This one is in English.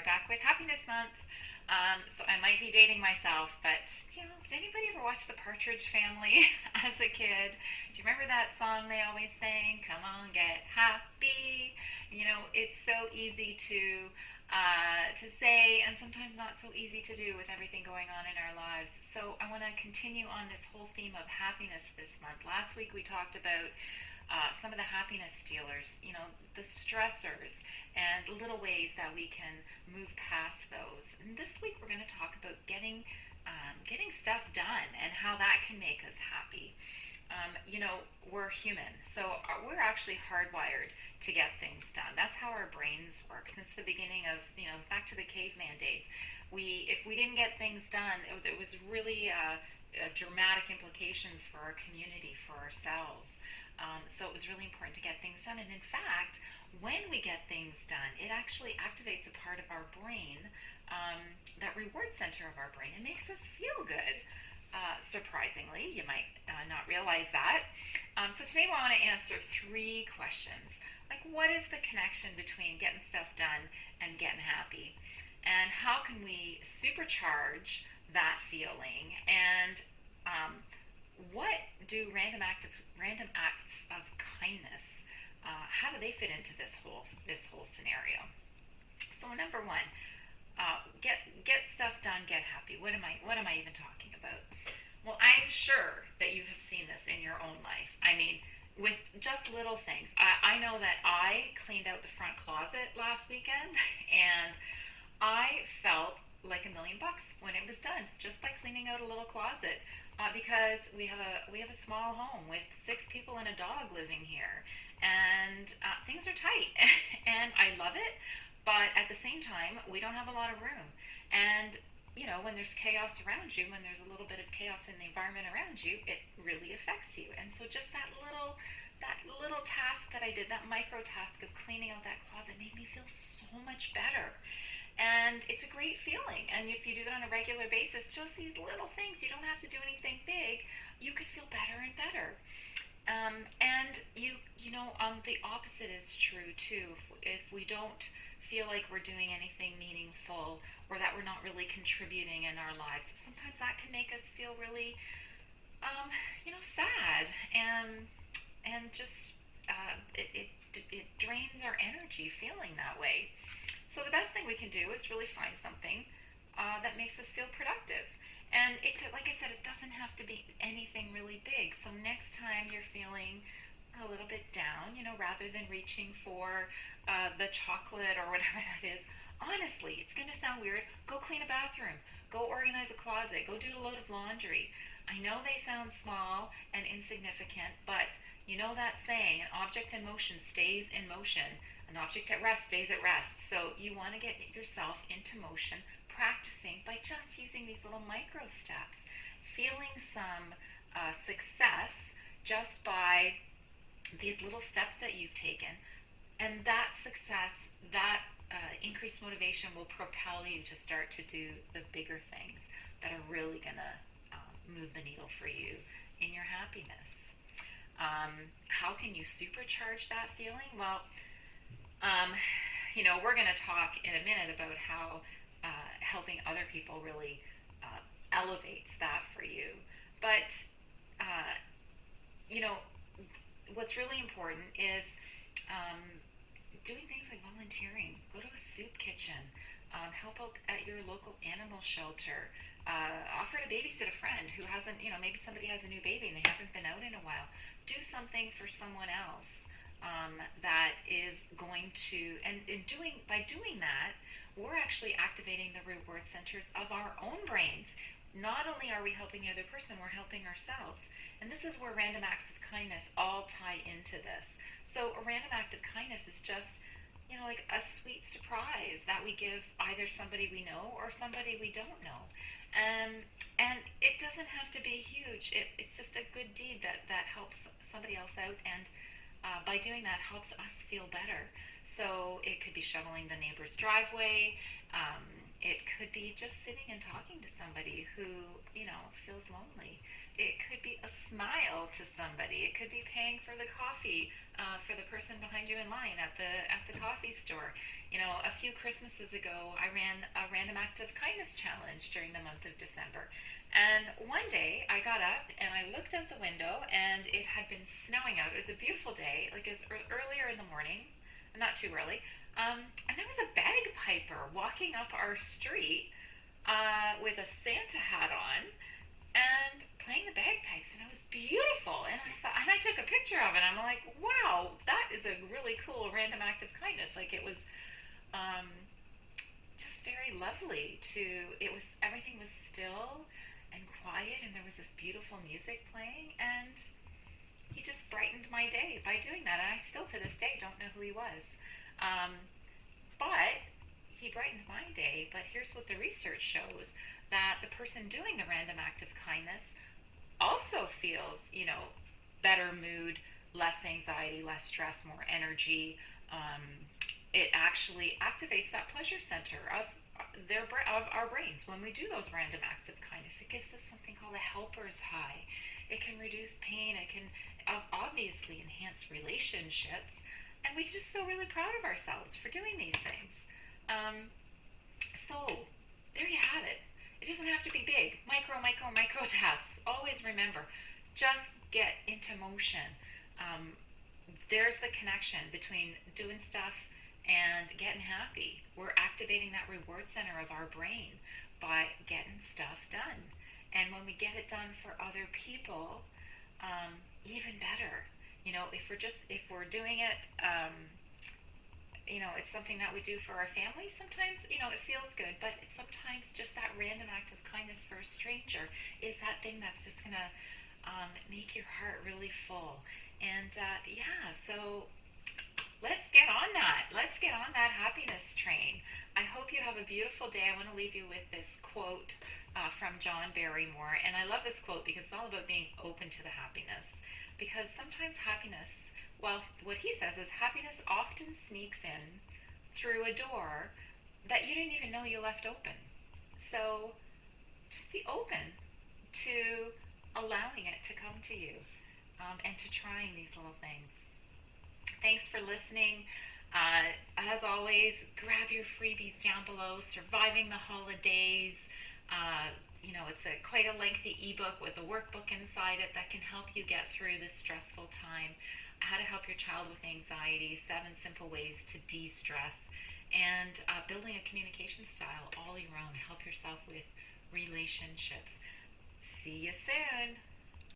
back with Happiness Month. So I might be dating myself, but did anybody ever watch the Partridge Family as a kid? Do you remember that song they always sang? Come on, get happy. It's so easy to say, and sometimes not so easy to do with everything going on in our lives. So I want to continue on this whole theme of happiness this month. Last week we talked about some of the happiness stealers, the stressors, and little ways that we can move past those. And this week we're going to talk about getting stuff done and how that can make us happy. We're human, so we're actually hardwired to get things done. That's how our brains work since the beginning of, back to the caveman days. If we didn't get things done, it was really dramatic implications for our community, for ourselves. So it was really important to get things done. And in fact, when we get things done, it actually activates a part of our brain, that reward center of our brain. It makes us feel good. Surprisingly, you might not realize that. So today I want to answer 3 questions. Like, what is the connection between getting stuff done and getting happy? And how can we supercharge that feeling? And what do random acts of kindness? How do they fit into this whole scenario? So number 1, get stuff done, get happy. What am I even talking about? Well, I'm sure that you have seen this in your own life. I mean, with just little things. I know that I cleaned out the front closet last weekend, and I felt like $1,000,000 when it was done, just by cleaning out a little closet. Because we have a small home with 6 people and a dog living here, and things are tight, and I love it. But at the same time, we don't have a lot of room, and when there's chaos around you, when there's a little bit of chaos in the environment around you, it really affects you. And so just that little task that I did, that micro task of cleaning out that closet, made me feel so much better. And it's a great feeling. And if you do it on a regular basis, just these little things, you don't have to do anything big, you could feel better and better. And the opposite is true too. If we don't feel like we're doing anything meaningful, or that we're not really contributing in our lives, sometimes that can make us feel really, sad, and just it drains our energy feeling that way. So the best thing we can do is really find something that makes us feel productive. And like I said, it doesn't have to be anything really big. So next time you're feeling a little bit down, rather than reaching for the chocolate or whatever that is, honestly, it's going to sound weird. Go clean a bathroom. Go organize a closet. Go do a load of laundry. I know they sound small and insignificant, but you know that saying, an object in motion stays in motion. An object at rest stays at rest. So you want to get yourself into motion, practicing by just using these little micro steps, feeling some success just by these little steps that you've taken. And that success, that increased motivation will propel you to start to do the bigger things that are really going to move the needle for you in your happiness. How can you supercharge that feeling? Well, we're going to talk in a minute about how helping other people really elevates that for you. But, what's really important is doing things like volunteering. Go to a soup kitchen. Help out at your local animal shelter. Offer to babysit a friend who hasn't, maybe somebody has a new baby and they haven't been out in a while. Do something for someone else that is going to, and by doing that, we're actually activating the reward centers of our own brains. Not only are we helping the other person, we're helping ourselves. And this is where random acts of kindness all tie into this. So a random act of kindness is just, like a sweet surprise that we give either somebody we know or somebody we don't know. And it doesn't have to be huge. It's just a good deed that helps somebody else out, and by doing that helps us feel better. So it could be shoveling the neighbor's driveway. It could be just sitting and talking to somebody who, feels lonely. It could be a smile to somebody. It could be paying for the coffee for the person behind you in line at the coffee store. A few Christmases ago, I ran a random act of kindness challenge during the month of December. And one day I got up and I looked out the window and it had been snowing out. It was a beautiful day, like it was earlier in the morning, not too early. And there was a bagpiper walking up our street with a Santa hat on and playing the bagpipes, and it was beautiful. And I took a picture of it. I'm like, wow, that is a really cool random act of kindness. Like it was um, just very lovely. It was everything was still and quiet, and there was this beautiful music playing, and he just brightened my day by doing that. And I still to this day don't know who he was, um, but he brightened my day. But here's what the research shows: that the person doing the random act of kindness also feels, better mood, less anxiety, less stress, more energy. It actually activates that pleasure center of our brains when we do those random acts of kindness. It gives us something called a helper's high. It can reduce pain. It can obviously enhance relationships, and we just feel really proud of ourselves for doing these things. Um, so there you have it. It doesn't have to be big. Micro tasks. Always remember, just get into motion. Um, there's the connection between doing stuff and getting happy. We're activating that reward center of our brain by getting stuff done. And when we get it done for other people, even better. If we're doing it, it's something that we do for our family. Sometimes, it feels good, but sometimes just that random act of kindness for a stranger is that thing that's just gonna make your heart really full. And yeah, so let's get on that. Let's get on that happiness train. I hope you have a beautiful day. I want to leave you with this quote from John Barrymore. And I love this quote because it's all about being open to the happiness. Because sometimes happiness, well, what he says is happiness often sneaks in through a door that you didn't even know you left open. So just be open to allowing it to come to you, and to trying these little things. Thanks for listening. As always, grab your freebies down below. Surviving the Holidays. It's quite a lengthy ebook with a workbook inside it that can help you get through this stressful time. How to help your child with anxiety, 7 simple ways to de-stress, and building a communication style all your own. Help yourself with relationships. See you soon.